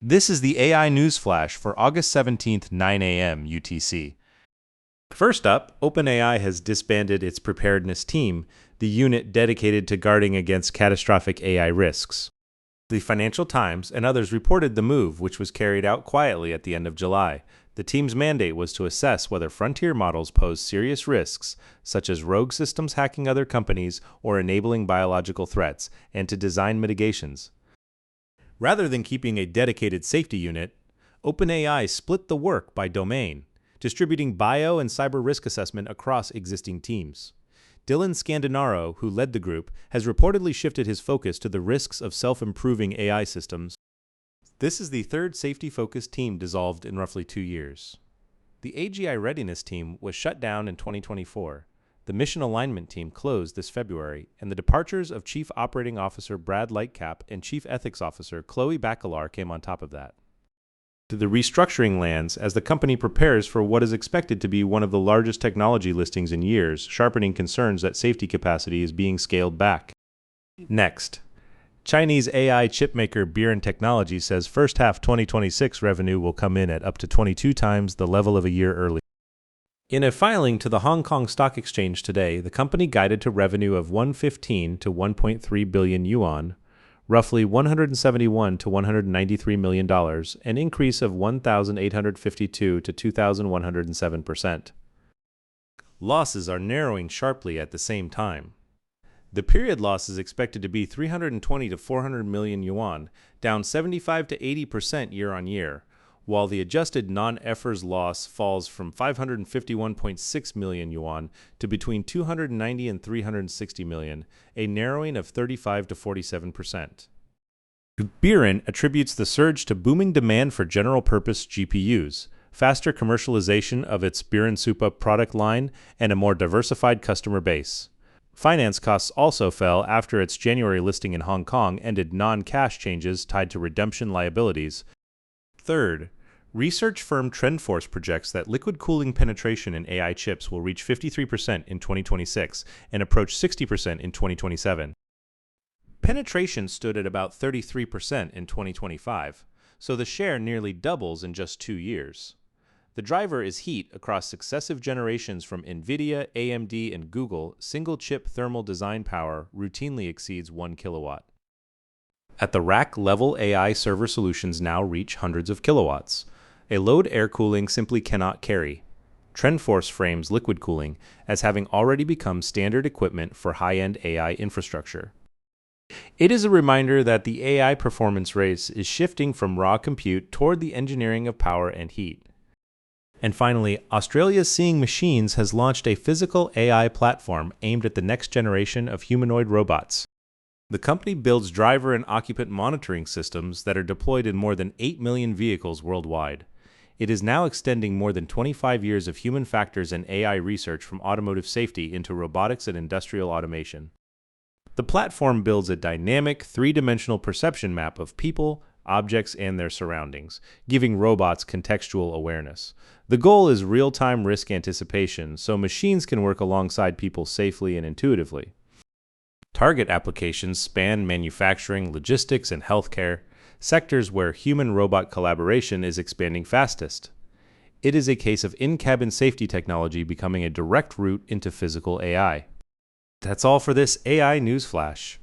This is the AI News Flash for August 17th, 9 a.m. UTC. First up, OpenAI has disbanded its Preparedness team, the unit dedicated to guarding against catastrophic AI risks. The Financial Times and others reported the move, which was carried out quietly at the end of July. The team's mandate was to assess whether frontier models pose serious risks, such as rogue systems hacking other companies or enabling biological threats, and to design mitigations. Rather than keeping a dedicated safety unit, OpenAI split the work by domain, distributing bio and cyber risk assessment across existing teams. Dylan Scandinaro, who led the group, has reportedly shifted his focus to the risks of self-improving AI systems. This is the third safety-focused team dissolved in roughly 2 years. The AGI Readiness team was shut down in 2024. The Mission Alignment team closed this February, and the departures of Chief Operating Officer Brad Lightcap and Chief Ethics Officer Chloe Bacalar came on top of that. The restructuring lands as the company prepares for what is expected to be one of the largest technology listings in years, sharpening concerns that safety capacity is being scaled back. Next, Chinese AI chipmaker Biren Technology says first half 2026 revenue will come in at up to 22 times the level of a year earlier. In a filing to the Hong Kong Stock Exchange today, the company guided to revenue of 115 to 1.3 billion yuan, roughly $171 to $193 million, an increase of 1,852 to 2,107%. Losses are narrowing sharply at the same time. The period loss is expected to be 320 to 400 million yuan, down 75 to 80% year-on-year, while the adjusted non-IFRS loss falls from 551.6 million yuan to between 290 and 360 million, a narrowing of 35 to 47%. Biren attributes the surge to booming demand for general-purpose GPUs, faster commercialization of its Biren Supa product line, and a more diversified customer base. Finance costs also fell after its January listing in Hong Kong ended non-cash changes tied to redemption liabilities. Third, research firm TrendForce projects that liquid cooling penetration in AI chips will reach 53% in 2026 and approach 60% in 2027. Penetration stood at about 33% in 2025, so the share nearly doubles in just 2 years. The driver is heat across successive generations from NVIDIA, AMD, and Google. Single-chip thermal design power routinely exceeds 1 kilowatt. At the rack level, AI server solutions now reach hundreds of kilowatts, a load air cooling simply cannot carry. TrendForce frames liquid cooling as having already become standard equipment for high-end AI infrastructure. It is a reminder that the AI performance race is shifting from raw compute toward the engineering of power and heat. And finally, Australia's Seeing Machines has launched a physical AI platform aimed at the next generation of humanoid robots. The company builds driver and occupant monitoring systems that are deployed in more than 8 million vehicles worldwide. It is now extending more than 25 years of human factors and AI research from automotive safety into robotics and industrial automation. The platform builds a dynamic, three-dimensional perception map of people, objects, and their surroundings, giving robots contextual awareness. The goal is real-time risk anticipation, so machines can work alongside people safely and intuitively. Target applications span manufacturing, logistics, and healthcare, sectors where human-robot collaboration is expanding fastest. It is a case of in-cabin safety technology becoming a direct route into physical AI. That's all for this AI News Flash.